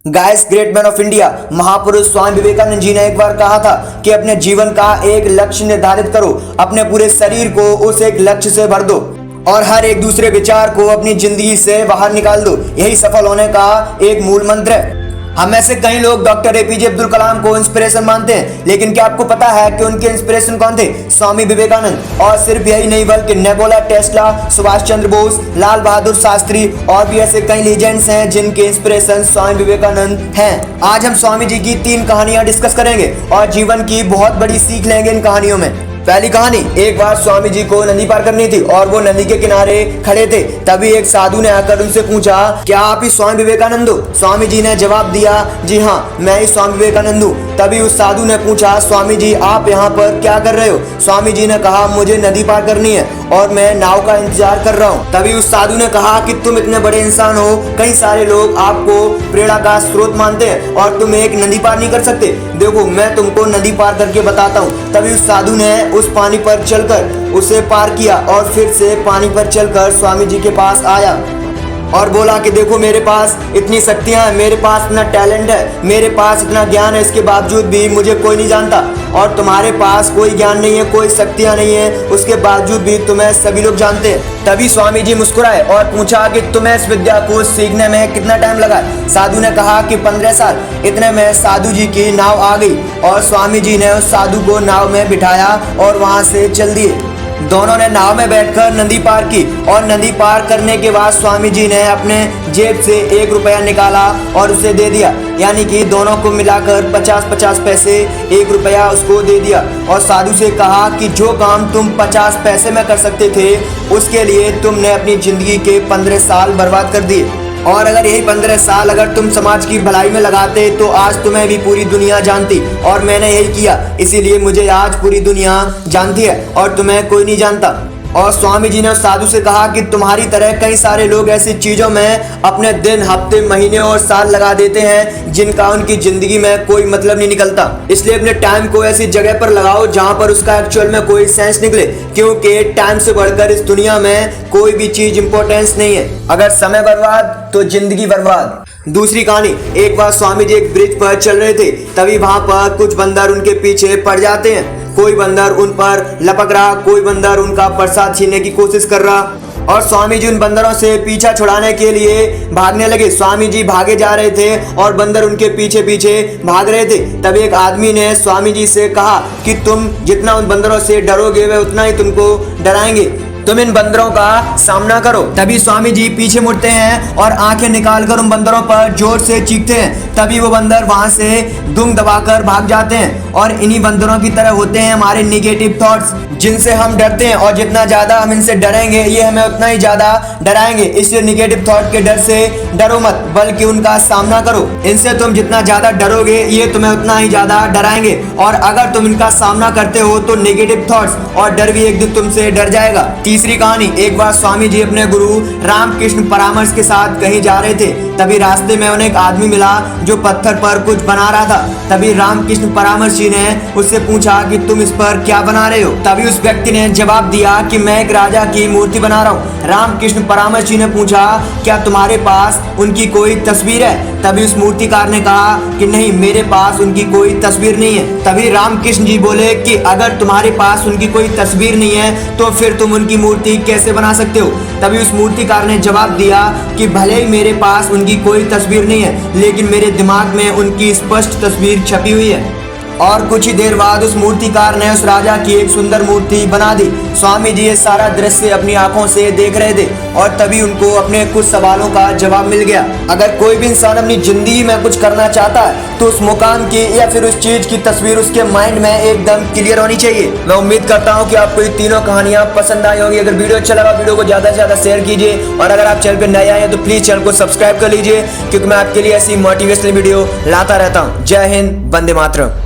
Guys, great man of India महापुरुष स्वामी विवेकानंद जी ने एक बार कहा था कि अपने जीवन का एक लक्ष्य निर्धारित करो, अपने पूरे शरीर को उस एक लक्ष्य से भर दो और हर एक दूसरे विचार को अपनी जिंदगी से बाहर निकाल दो। यही सफल होने का एक मूल मंत्र है। हम में से कई लोग डॉक्टर एपीजे अब्दुल कलाम को इंस्पिरेशन मानते हैं, लेकिन क्या आपको पता है कि उनके इंस्पिरेशन कौन थे? स्वामी विवेकानंद। और सिर्फ यही नहीं बल्कि निकोला टेस्ला, सुभाष चंद्र बोस, लाल बहादुर शास्त्री और भी ऐसे कई लीजेंड्स हैं जिनके इंस्पिरेशन स्वामी विवेकानंद हैं। आज हम स्वामी जी की 3 कहानियां डिस्कस करेंगे और जीवन की बहुत बड़ी सीख लेंगे इन कहानियों में। पहली कहानी, एक बार स्वामी जी को नदी पार करनी थी और वो नदी के किनारे खड़े थे। तभी एक साधु ने आकर उनसे पूछा, क्या आप ही स्वामी विवेकानंद हो? स्वामी जी ने जवाब दिया, जी हाँ, मैं ही स्वामी विवेकानंद हूँ। तभी उस साधु ने पूछा, स्वामी जी आप यहाँ पर क्या कर रहे हो? स्वामी जी ने कहा, मुझे नदी पार करनी है और मैं नाव का इंतजार कर रहा हूँ। तभी उस साधु ने कहा कि तुम इतने बड़े इंसान हो, कई सारे लोग आपको प्रेरणा का स्रोत मानते हैं और तुम एक नदी पार नहीं कर सकते। देखो मैं तुमको नदी पार करके बताता हूँ। तभी उस साधु ने उस पानी पर चलकर उसे पार किया और फिर से पानी पर चलकर स्वामी जी के पास आया और बोला कि देखो मेरे पास इतनी शक्तियां हैं, मेरे पास इतना टैलेंट है, मेरे पास इतना ज्ञान है, इसके बावजूद भी मुझे कोई नहीं जानता और तुम्हारे पास कोई ज्ञान नहीं है, कोई शक्तियां नहीं है, उसके बावजूद भी तुम्हें सभी लोग जानते हैं। तभी स्वामी जी मुस्कुराए और पूछा कि तुम्हें इस विद्या को सीखने में कितना टाइम लगा? साधु ने कहा कि 15 साल। इतने में साधु जी की नाव आ गई और स्वामी जी ने उस साधु को नाव में बिठाया और वहां से चल दिए। दोनों ने नाव में बैठकर नदी पार की और नदी पार करने के बाद स्वामी जी ने अपने जेब से 1 रुपया निकाला और उसे दे दिया, यानी कि दोनों को मिलाकर 50-50 पैसे, 1 रुपया उसको दे दिया और साधु से कहा कि जो काम तुम 50 पैसे में कर सकते थे उसके लिए तुमने अपनी जिंदगी के 15 साल बर्बाद कर दिए और अगर यही 15 साल अगर तुम समाज की भलाई में लगाते तो आज तुम्हें भी पूरी दुनिया जानती और मैंने यही किया, इसीलिए मुझे आज पूरी दुनिया जानती है और तुम्हें कोई नहीं जानता। और स्वामी जी ने उस साधु से कहा कि तुम्हारी तरह कई सारे लोग ऐसी चीजों में अपने दिन, हफ्ते, महीने और साल लगा देते हैं जिनका उनकी जिंदगी में कोई मतलब नहीं निकलता। इसलिए अपने टाइम को ऐसी जगह पर लगाओ जहां पर उसका एक्चुअल में कोई सेंस निकले, क्योंकि टाइम से बढ़कर इस दुनिया में कोई भी चीज इंपॉर्टेंस नहीं है। अगर समय बर्बाद तो जिंदगी बर्बाद। दूसरी कहानी, एक बार स्वामी जी एक ब्रिज पर चल रहे थे। तभी वहां पर कुछ बंदर उनके पीछे पड़ जाते हैं। कोई बंदर उन पर लपक रहा, कोई बंदर उनका प्रसाद छीनने की कोशिश कर रहा और स्वामी जी उन बंदरों से पीछा छुड़ाने के लिए भागने लगे। स्वामी जी भागे जा रहे थे और बंदर उनके पीछे पीछे भाग रहे थे। तभी एक आदमी ने स्वामी जी से कहा कि तुम जितना उन बंदरों से डरोगे वे उतना ही तुमको डराएंगे, तुम इन बंदरों का सामना करो। तभी स्वामी जी पीछे मुड़ते हैं और आंखें निकालकर उन बंदरों पर जोर से चीखते हैं। तभी वो बंदर वहां से दुम दबाकर भाग जाते हैं और इन्हीं बंदरों की तरह होते हैं हमारे निगेटिव थॉट्स, जिनसे हम डरते हैं और जितना ज्यादा हम इनसे डरेंगे ये हमें उतना ही ज्यादा डराएंगे। इसलिए निगेटिव थॉट के डर से डरो मत, बल्कि उनका सामना करो। इनसे तुम जितना ज्यादा डरोगे ये तुम्हें उतना ही ज्यादा डराएंगे और अगर तुम इनका सामना करते हो तो निगेटिव थॉट्स और डर भी एक दिन तुमसे डर जाएगा। तीसरी कहानी, एक बार स्वामी जी अपने गुरु रामकृष्ण परमहंस के साथ कहीं जा रहे थे। तभी रास्ते में उन्हें एक आदमी मिला जो पत्थर पर कुछ बना रहा था। तभी रामकृष्ण परमहंस जी ने उससे पूछा कि तुम इस पर क्या बना रहे हो? तभी उस व्यक्ति ने जवाब दिया कि मैं एक राजा की मूर्ति बना रहा हूँ। रामकृष्ण परमहंस जी ने पूछा, क्या तुम्हारे पास उनकी कोई तस्वीर है? तभी उस मूर्तिकार ने कहा कि नहीं, मेरे पास उनकी कोई तस्वीर नहीं है। तभी रामकृष्ण जी बोले कि अगर तुम्हारे पास उनकी कोई तस्वीर नहीं है तो फिर तुम उनकी मूर्ति कैसे बना सकते हो? तभी उस मूर्तिकार ने जवाब दिया कि भले ही मेरे पास उनकी कोई तस्वीर नहीं है, लेकिन मेरे दिमाग में उनकी स्पष्ट तस्वीर छपी हुई है। और कुछ ही देर बाद उस मूर्तिकार ने उस राजा की एक सुंदर मूर्ति बना दी। स्वामी जी ये सारा दृश्य अपनी आंखों से देख रहे थे और तभी उनको अपने कुछ सवालों का जवाब मिल गया। अगर कोई भी इंसान अपनी जिंदगी में कुछ करना चाहता है तो उस मुकाम की या फिर उस चीज की तस्वीर उसके माइंड में एकदम क्लियर होनी चाहिए। मैं उम्मीद करता हूँ कि आपको ये तीनों कहानियां पसंद आई होंगी। अगर वीडियो अच्छा लगा वीडियो को ज्यादा से ज्यादा शेयर कीजिए और अगर आप चैनल पर नए आए हैं तो प्लीज चैनल को सब्सक्राइब कर लीजिए, क्योंकि मैं आपके लिए ऐसी मोटिवेशनल वीडियो लाता रहता हूँ। जय हिंद, वंदे मातरम।